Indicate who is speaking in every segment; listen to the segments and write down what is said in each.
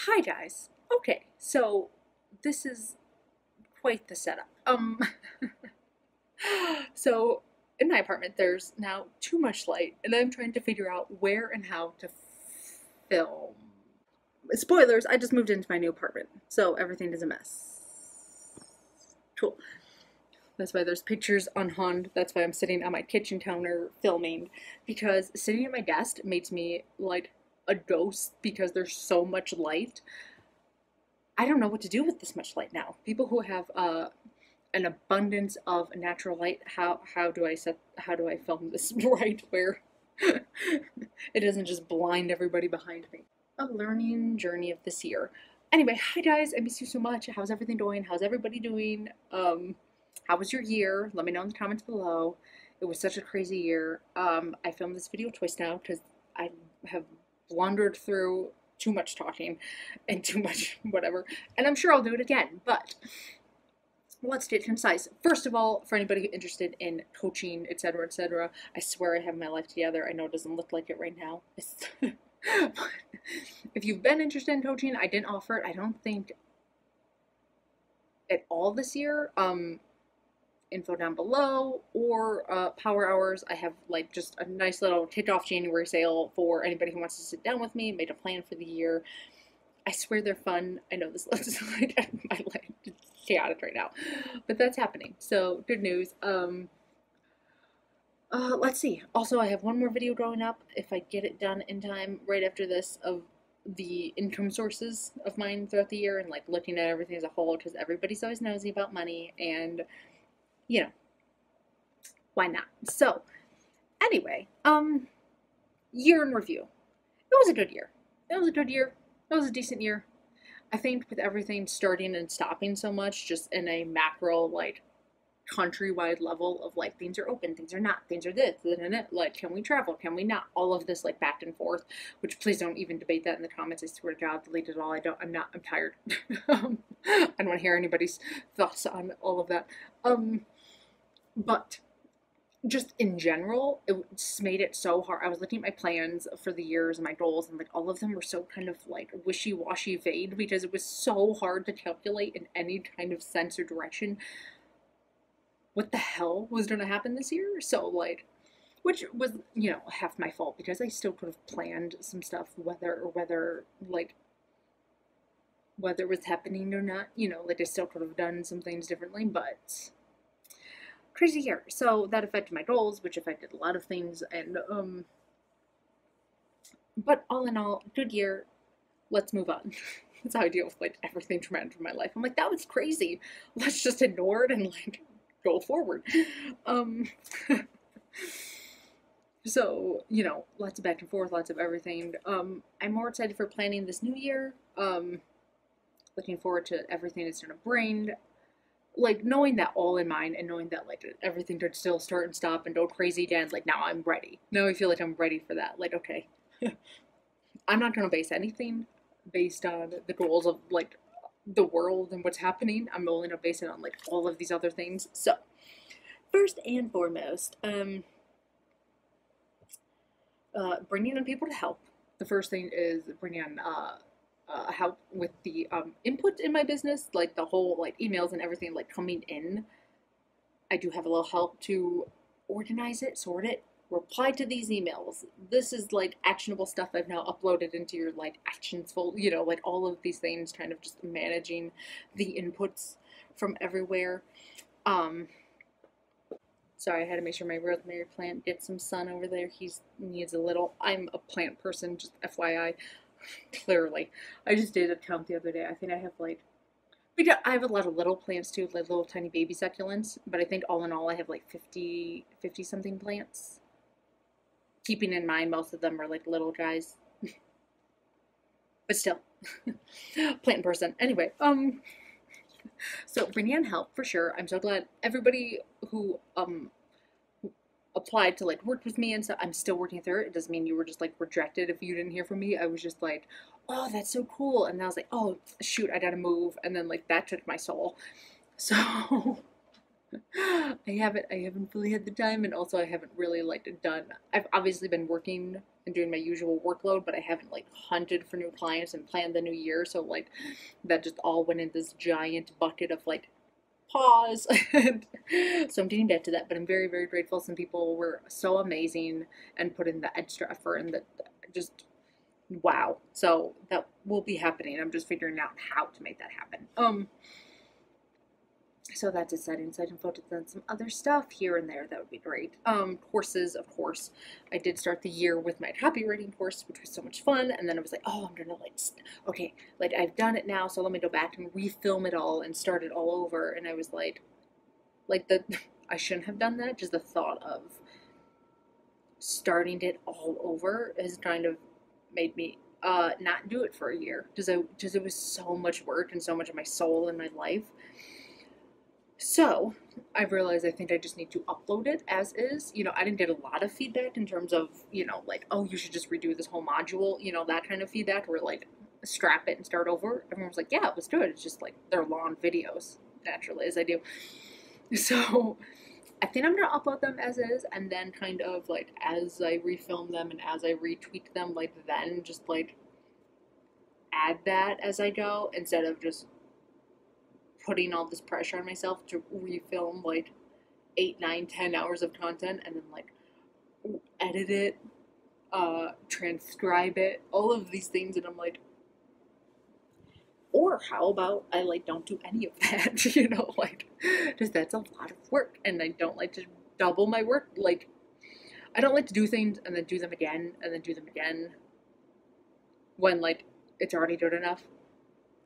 Speaker 1: Hi guys. Okay, so this is quite the setup. So in my apartment there's now too much light and I'm trying to figure out where and how to film. Spoilers, I just moved into my new apartment, so everything is a mess. Cool. That's why there's pictures unhung. That's why I'm sitting on my kitchen counter filming, because sitting at my desk makes me like a ghost because there's so much light. I don't know what to do with this much light now. People who have an abundance of natural light, how do I film this right where it doesn't just blind everybody behind me? A learning journey of this year. Anyway, hi guys, I miss you so much. How's everything going? How's everybody doing? How was your year? Let me know in the comments below. It was such a crazy year. I filmed this video twice now because I have blundered through too much talking and too much whatever, and I'm sure I'll do it again, but let's get concise. First of all, for anybody interested in coaching, etc., etc., I swear I have my life together. I know it doesn't look like it right now. If you've been interested in coaching, I didn't offer it, I don't think, at all this year. Info down below, or power hours. I have like just a nice little kickoff January sale for anybody who wants to sit down with me, made a plan for the year. I swear they're fun. I know this looks like my life is chaotic right now, but that's happening. So good news. Let's see. Also, I have one more video going up if I get it done in time right after this, of the income sources of mine throughout the year and like looking at everything as a whole, because everybody's always nosy about money, and you know, why not? So anyway, year in review. It was a good year. It was a good year. It was a decent year. I think with everything starting and stopping so much, just in a macro, like, countrywide level of like, things are open, things are not, things are this, like, can we travel, can we not, all of this like back and forth, which please don't even debate that in the comments. I swear to God, delete it all. I'm tired. I don't want to hear anybody's thoughts on all of that. But just in general, it just made it so hard. I was looking at my plans for the years and my goals, and like all of them were so kind of like wishy-washy, vague, because it was so hard to calculate in any kind of sense or direction what the hell was going to happen this year. So like, which was, you know, half my fault, because I still could have planned some stuff, whether it was happening or not, you know, like I still could have done some things differently, but crazy year. So that affected my goals, which affected a lot of things, and but all in all, good year. Let's move on. That's how I deal with like everything traumatic in my life. I'm like, that was crazy. Let's just ignore it and like go forward. Um so, you know, lots of back and forth, lots of everything. I'm more excited for planning this new year. Looking forward to everything it's gonna bring, like knowing that all in mind, and knowing that like everything could still start and stop and go crazy again. Like, now I'm ready. Now I feel like I'm ready for that. Like, okay, I'm not going to base anything based on the goals of like the world and what's happening. I'm only going to base it on like all of these other things. So first and foremost, bringing in people to help. The first thing is bringing on help with the input in my business, like the whole like emails and everything like coming in. I do have a little help to organize it, sort it, reply to these emails. This is like actionable stuff I've now uploaded into your like actions folder, you know, like all of these things, kind of just managing the inputs from everywhere. Sorry, I had to make sure my rosemary plant gets some sun over there. He needs a little. I'm a plant person, just FYI. Clearly. I just did a count the other day. I think I have like, I have a lot of little plants too, like little tiny baby succulents, but I think all in all I have like 50 something plants. Keeping in mind most of them are like little guys. But still. Plant person. Anyway, so bringing in help for sure. I'm so glad everybody who applied to like work with me and stuff. I'm still working through it. It doesn't mean you were just like rejected if you didn't hear from me. I was just like, oh, that's so cool. And then I was like, oh shoot, I gotta move. And then like that took my soul. So I haven't fully had the time, and also I haven't really like done. I've obviously been working and doing my usual workload, but I haven't like hunted for new clients and planned the new year. So like that just all went in this giant bucket of like pause. And so I'm getting back to that, but I'm very, very grateful. Some people were so amazing and put in the extra effort, and that just wow. So that will be happening. I'm just figuring out how to make that happen. So that's exciting. So I can focus on some other stuff here and there. That would be great. Courses, of course. I did start the year with my copywriting course, which was so much fun. And then I was like, oh, I'm gonna like, okay, like I've done it now, so let me go back and refilm it all and start it all over. And I was like the I shouldn't have done that. Just the thought of starting it all over has kind of made me not do it for a year because it was so much work and so much of my soul and my life. So I realized I think I just need to upload it as is. I didn't get a lot of feedback in terms of, like, oh, you should just redo this whole module, that kind of feedback where like strap it and start over. Everyone was like, yeah, it was good. It's just like they're long videos, naturally, as I do. So I think I'm gonna upload them as is, and then kind of like as I refilm them and as I retweak them, like then just like add that as I go instead of just putting all this pressure on myself to refilm like 8, 9, 10 hours of content and then like edit it, transcribe it, all of these things, and I'm like, or how about I like don't do any of that, like, because that's a lot of work, and I don't like to double my work. Like, I don't like to do things and then do them again and then do them again when like it's already good enough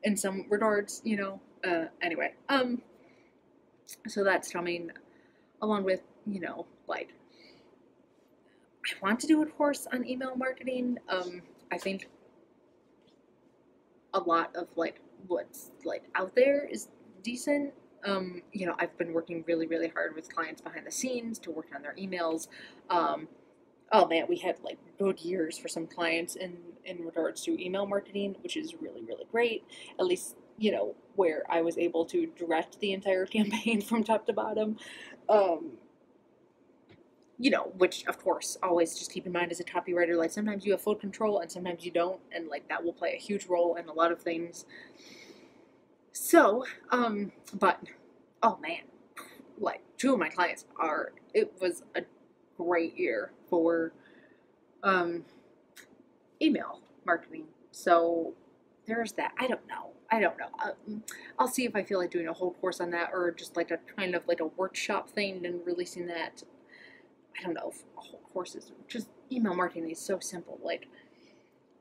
Speaker 1: in some regards, anyway, so that's coming along with, like, I want to do a course on email marketing. I think a lot of like what's like out there is decent. I've been working really, really hard with clients behind the scenes to work on their emails. Oh man, we had like good years for some clients in regards to email marketing, which is really, really great. At least, where I was able to direct the entire campaign from top to bottom. Which of course, always just keep in mind as a copywriter, like sometimes you have full control and sometimes you don't, and like that will play a huge role in a lot of things. So, but, oh man, like 2 of my clients it was a great year for, email marketing. So there's that. I don't know. I'll see if I feel like doing a whole course on that, or just like a kind of like a workshop thing and releasing that. I don't know if a whole course is just email marketing is so simple. Like,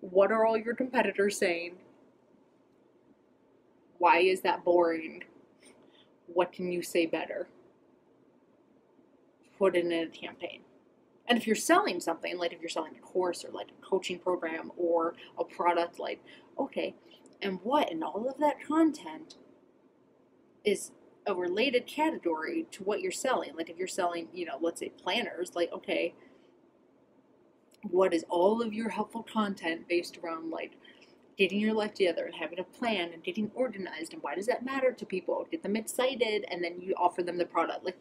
Speaker 1: what are all your competitors saying? Why is that boring? What can you say better? Put it in a campaign. And if you're selling something, like if you're selling a course or like a coaching program or a product, like, okay, and what in all of that content is a related category to what you're selling? Like if you're selling, let's say planners, like, okay, what is all of your helpful content based around like getting your life together and having a plan and getting organized, and why does that matter to people? Get them excited, and then you offer them the product. Like,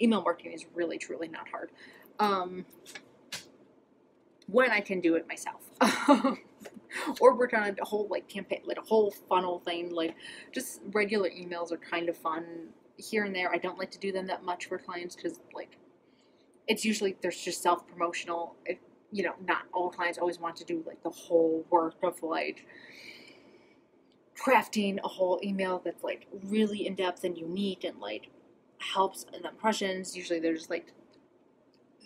Speaker 1: email marketing is really, truly not hard. When I can do it myself. Or work on a whole like campaign, like a whole funnel thing. Like, just regular emails are kind of fun here and there. I don't like to do them that much for clients because like it's usually there's just self-promotional. Not all clients always want to do like the whole work of like crafting a whole email that's like really in-depth and unique and like helps in the impressions. Usually there's like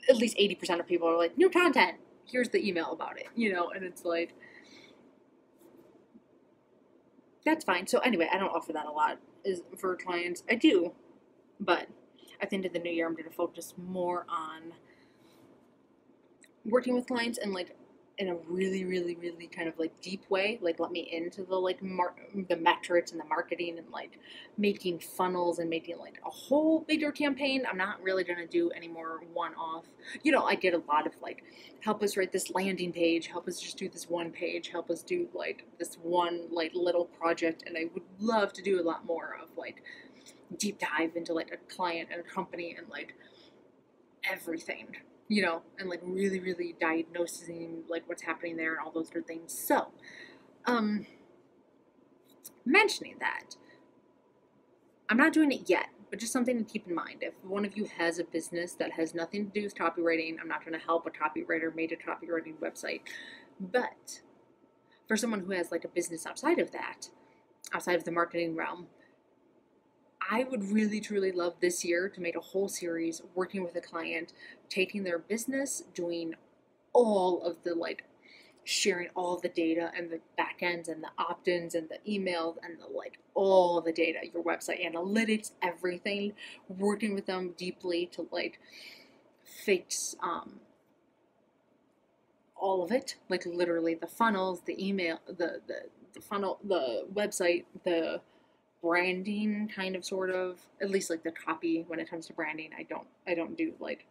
Speaker 1: at least 80% of people are like, new content, here's the email about it, and it's like, that's fine. So anyway, I don't offer that a lot for clients. I do, but I think in the new year I'm going to focus more on working with clients and like in a really, really, really kind of like deep way. Like, let me into the like the metrics and the marketing and like making funnels and making like a whole bigger campaign. I'm not really going to do any more one-off. I did a lot of like, help us write this landing page, help us just do this one page, help us do like this one like little project. And I would love to do a lot more of like deep dive into like a client and a company and like everything, you know, and like really, really diagnosing like what's happening there and all those good things. So, mentioning that, I'm not doing it yet, but just something to keep in mind. If one of you has a business that has nothing to do with copywriting, I'm not going to help a copywriter make a copywriting website. But for someone who has like a business outside of that, outside of the marketing realm, I would really, truly love this year to make a whole series working with a client, taking their business, doing all of the like sharing all the data and the backends and the opt-ins and the emails and the like all the data, your website analytics, everything, working with them deeply to like fix all of it, like literally the funnels, the email, the funnel, the website, the branding, kind of, sort of, at least like the copy. When it comes to branding, I don't do like,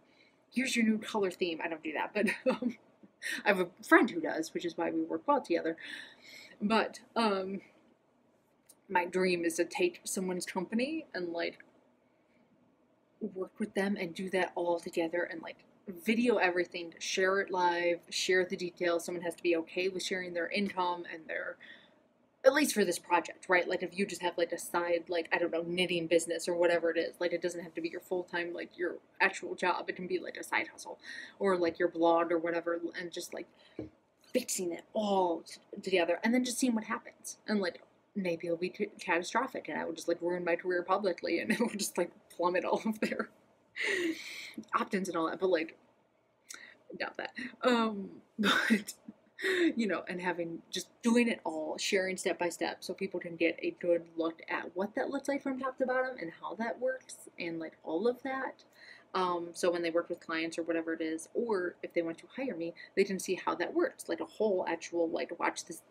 Speaker 1: here's your new color theme. I don't do that, but I have a friend who does, which is why we work well together. But my dream is to take someone's company and like work with them and do that all together and like video everything, share it live, share the details. Someone has to be okay with sharing their income and their, at least for this project, right? Like if you just have like a side, like, I don't know, knitting business or whatever it is, like it doesn't have to be your full-time, like your actual job. It can be like a side hustle or like your blog or whatever, and just like fixing it all together and then just seeing what happens. And like maybe it'll be catastrophic and I will just like ruin my career publicly and it will just like plummet all of their opt-ins and all that, but like doubt that. But you know, and having, just doing it all, sharing step by step so people can get a good look at what that looks like from top to bottom and how that works and like all of that. So when they work with clients or whatever it is, or if they want to hire me, they can see how that works, like a whole actual, like, watch this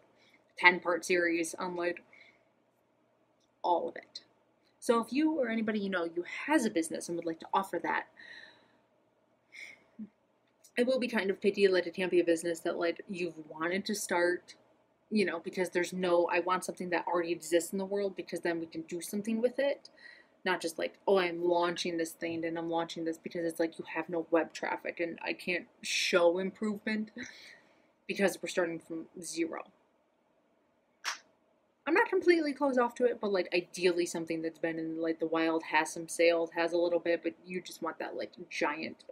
Speaker 1: 10-part series on like all of it. So if you or anybody you know you has a business and would like to offer that, it will be kind of picky. Like, it can't be a business that like you've wanted to start, you know, because there's no, I want something that already exists in the world because then we can do something with it. Not just like, oh, I'm launching this thing and I'm launching this because it's like you have no web traffic and I can't show improvement because we're starting from zero. I'm not completely closed off to it, but like ideally something that's been in like the wild, has some sales, has a little bit, but you just want that like giant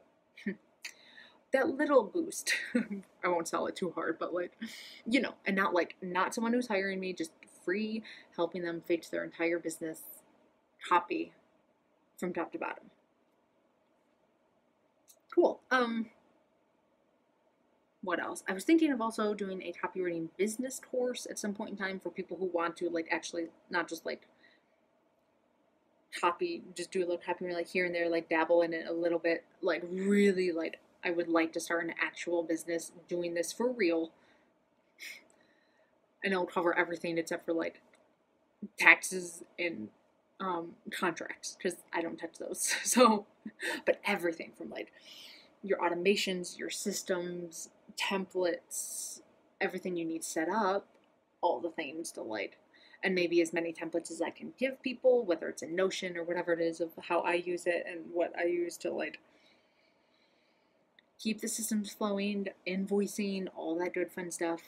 Speaker 1: that little boost. I won't sell it too hard, but like, you know, and not like, not someone who's hiring me, just free, helping them fix their entire business copy from top to bottom. Cool. What else? I was thinking of also doing a copywriting business course at some point in time for people who want to like actually not just like copy, just do a little copywriting like here and there, like dabble in it a little bit, like really like I would like to start an actual business doing this for real. And it'll cover everything except for like taxes and contracts, because I don't touch those. So, but everything from like your automations, your systems, templates, everything you need set up, all the things to like, and maybe as many templates as I can give people, whether it's in Notion or whatever it is of how I use it and what I use to like keep the systems flowing, invoicing, all that good fun stuff.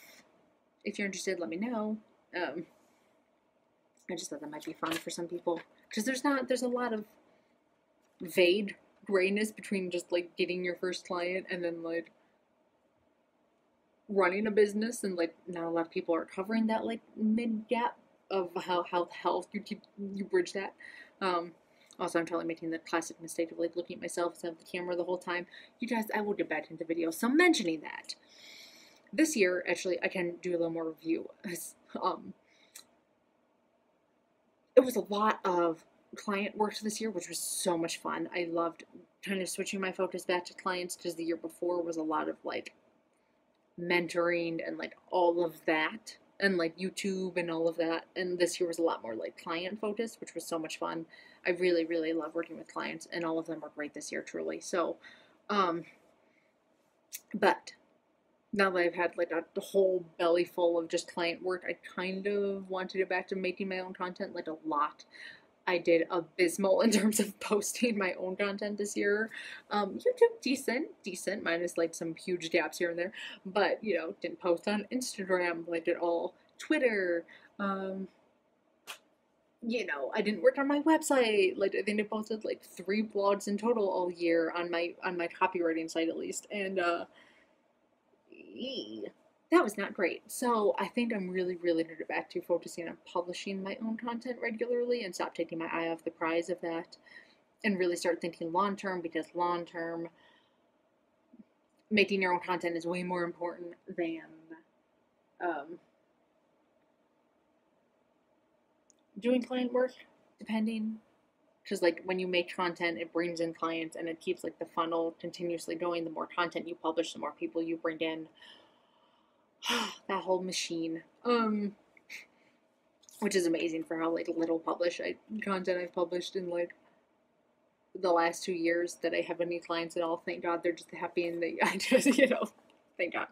Speaker 1: If you're interested, let me know. I just thought that might be fun for some people, because there's a lot of vague grayness between just like getting your first client and then like running a business, and like not a lot of people are covering that like mid gap of how health you bridge that. Also, I'm totally making the classic mistake of like looking at myself instead of the camera the whole time. You guys, I will get back into video. So mentioning that, this year, actually, I can do a little more review. It was a lot of client work this year, which was so much fun. I loved kind of switching my focus back to clients, because the year before was a lot of like mentoring and like all of that, and like YouTube and all of that. And this year was a lot more like client focused, which was so much fun. I really, really love working with clients, and all of them were great this year, truly. So, but now that I've had like a whole belly full of just client work, I kind of want to get back to making my own content, like a lot. I did abysmal in terms of posting my own content this year. YouTube, decent, minus like some huge gaps here and there. But, you know, didn't post on Instagram like at all. Twitter, you know, I didn't work on my website. Like, I think I posted like 3 blogs in total all year on my copywriting site at least. And that was not great. So I think I'm really to get back to focusing on publishing my own content regularly and stop taking my eye off the prize of that and really start thinking long term, because long term making your own content is way more important than doing client work, depending. Because like when you make content, it brings in clients and it keeps like the funnel continuously going. The more content you publish, the more people you bring in. That whole machine, which is amazing for how like little content I've published in like the last 2 years that I have any clients at all. Thank God, they're just happy and I just, you know, thank God.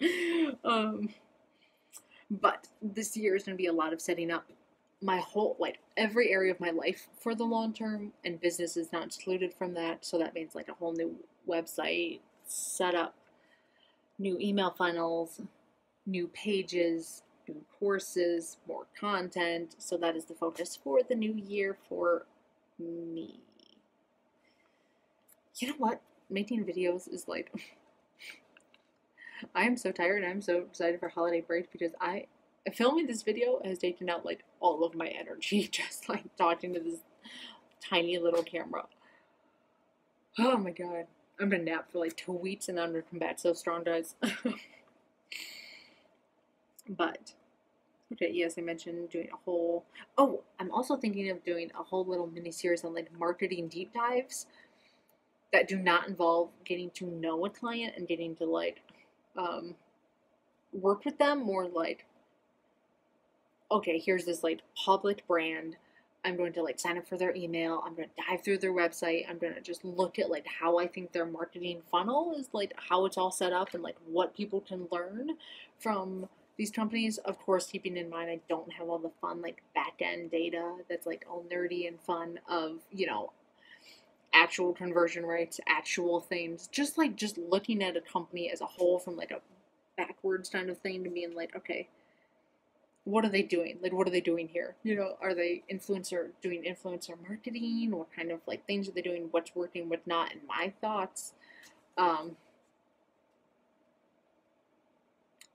Speaker 1: But this year is going to be a lot of setting up my whole, like every area of my life for the long term, and business is not excluded from that. So that means like a whole new website setup, new email funnels, new pages, new courses, more content. So that is the focus for the new year for me. You know what? Making videos is like, I am so tired and I'm so excited for holiday break because filming this video has taken out like all of my energy, just like talking to this tiny little camera. Oh my God. I'm gonna nap for like 2 weeks and then I'm gonna come back so strong, guys. But, okay, yes, I mentioned doing a whole, I'm also thinking of doing a whole little mini series on like marketing deep dives that do not involve getting to know a client and getting to like work with them. More like, okay, here's this like public brand. I'm going to like sign up for their email. I'm going to dive through their website. I'm going to just look at like how I think their marketing funnel is, like how it's all set up and like what people can learn from these companies. Of course, keeping in mind I don't have all the fun like back end data that's like all nerdy and fun of, you know, actual conversion rates, actual things. Just looking at a company as a whole from like a backwards kind of thing to being like, okay, what are they doing? Like, what are they doing here? You know, are they doing influencer marketing? What kind of like things are they doing? What's working, what's not? And my thoughts.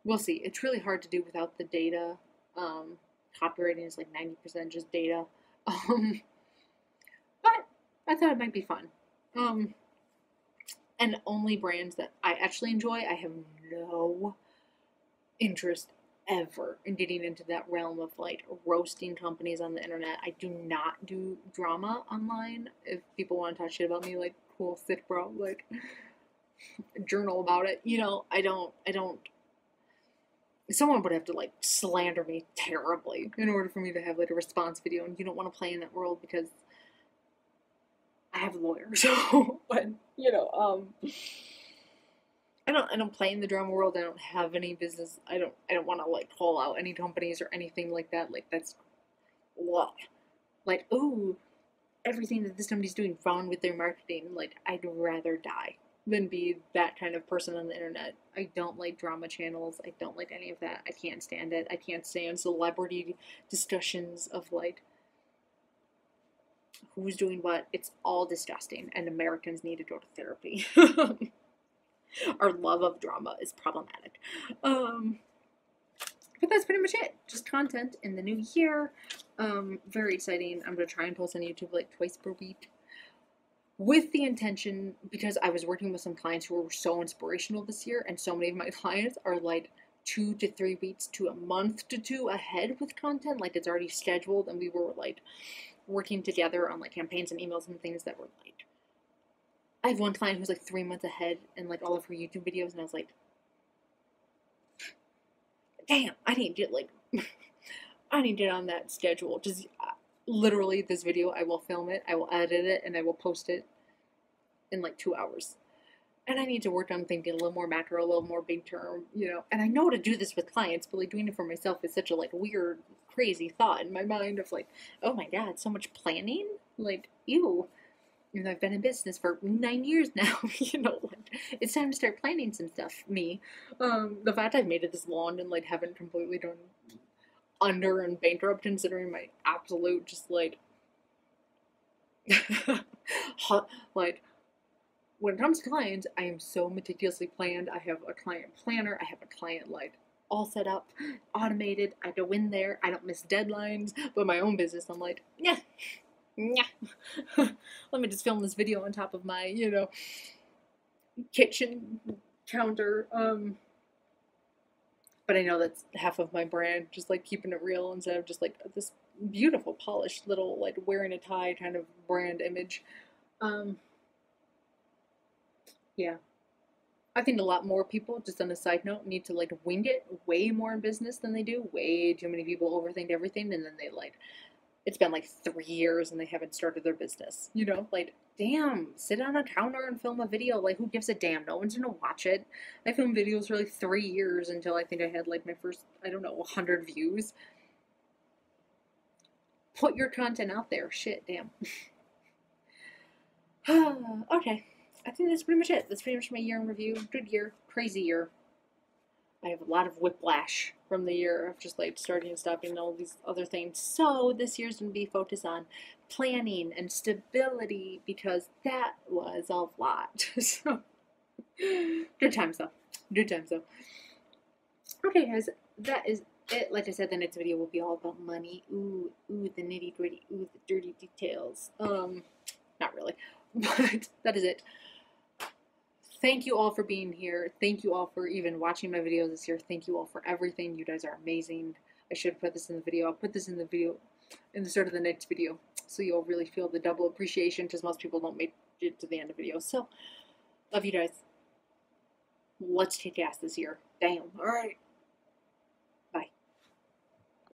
Speaker 1: We'll see. It's really hard to do without the data. Copywriting is like 90% just data. But I thought it might be fun. And only brands that I actually enjoy. I have no interest ever in getting into that realm of like roasting companies on the internet. I do not do drama online. If people want to talk shit about me, like, cool, sick, bro, like, journal about it. You know, I don't, someone would have to like slander me terribly in order for me to have like a response video, and you don't want to play in that world because I have a lawyer. So, but, you know, I don't play in the drama world. I don't have any business. I don't want to like call out any companies or anything like that. Like, that's what, like, ooh, everything that this company's doing wrong with their marketing. Like, I'd rather die than be that kind of person on the internet. I don't like drama channels. I don't like any of that. I can't stand it. I can't stand celebrity discussions of like who's doing what. It's all disgusting, and Americans need to go to therapy. Our love of drama is problematic. But that's pretty much it. Just content in the new year. Very exciting. I'm going to try and post on YouTube like twice per week, with the intention, because I was working with some clients who were so inspirational this year, and so many of my clients are like 2 to 3 weeks to a month to 2 ahead with content. Like, it's already scheduled, and we were like working together on like campaigns and emails and things that were like, I have one client who's like 3 months ahead in like all of her YouTube videos, and I was like, damn, I need to get on that schedule. Just literally this video, I will film it, I will edit it, and I will post it in like 2 hours. And I need to work on thinking a little more macro, a little more big term, you know. And I know to do this with clients, but like doing it for myself is such a like weird, crazy thought in my mind of like, oh my God, so much planning. Like, ew. Even though I've been in business for 9 years now, like, it's time to start planning some stuff, me. The fact I've made it this long and, like, haven't completely done under and bankrupt considering my absolute, just, like, like, when it comes to clients, I am so meticulously planned. I have a client planner. I have a client, like, all set up, automated. I go in there. I don't miss deadlines. But my own business, I'm like, yeah. Let me just film this video on top of my, kitchen counter. But I know that's half of my brand, just like keeping it real instead of just like this beautiful, polished little, like, wearing a tie kind of brand image. Yeah. I think a lot more people, just on a side note, need to, like, wing it way more in business than they do. Way too many people overthink everything, and then they, like, it's been like 3 years and they haven't started their business. Like, damn, sit on a counter and film a video. Like, who gives a damn? No one's gonna watch it. I filmed videos for like 3 years until I think I had like my first, I don't know, 100 views. Put your content out there. Shit, damn. Okay. I think that's pretty much it. That's pretty much my year in review. Good year. Crazy year. I have a lot of whiplash from the year of just, like, starting and stopping and all these other things. So this year's going to be focused on planning and stability because that was a lot. So good times though. Good times though. Okay, guys, that is it. Like I said, the next video will be all about money. Ooh, the nitty gritty. Ooh, the dirty details. Not really, but that is it. Thank you all for being here. Thank you all for even watching my videos this year. Thank you all for everything. You guys are amazing. I should put this in the video. I'll put this in the video in the start of the next video so you'll really feel the double appreciation because most people don't make it to the end of videos. So, love you guys. Let's kick ass this year. Damn. All right.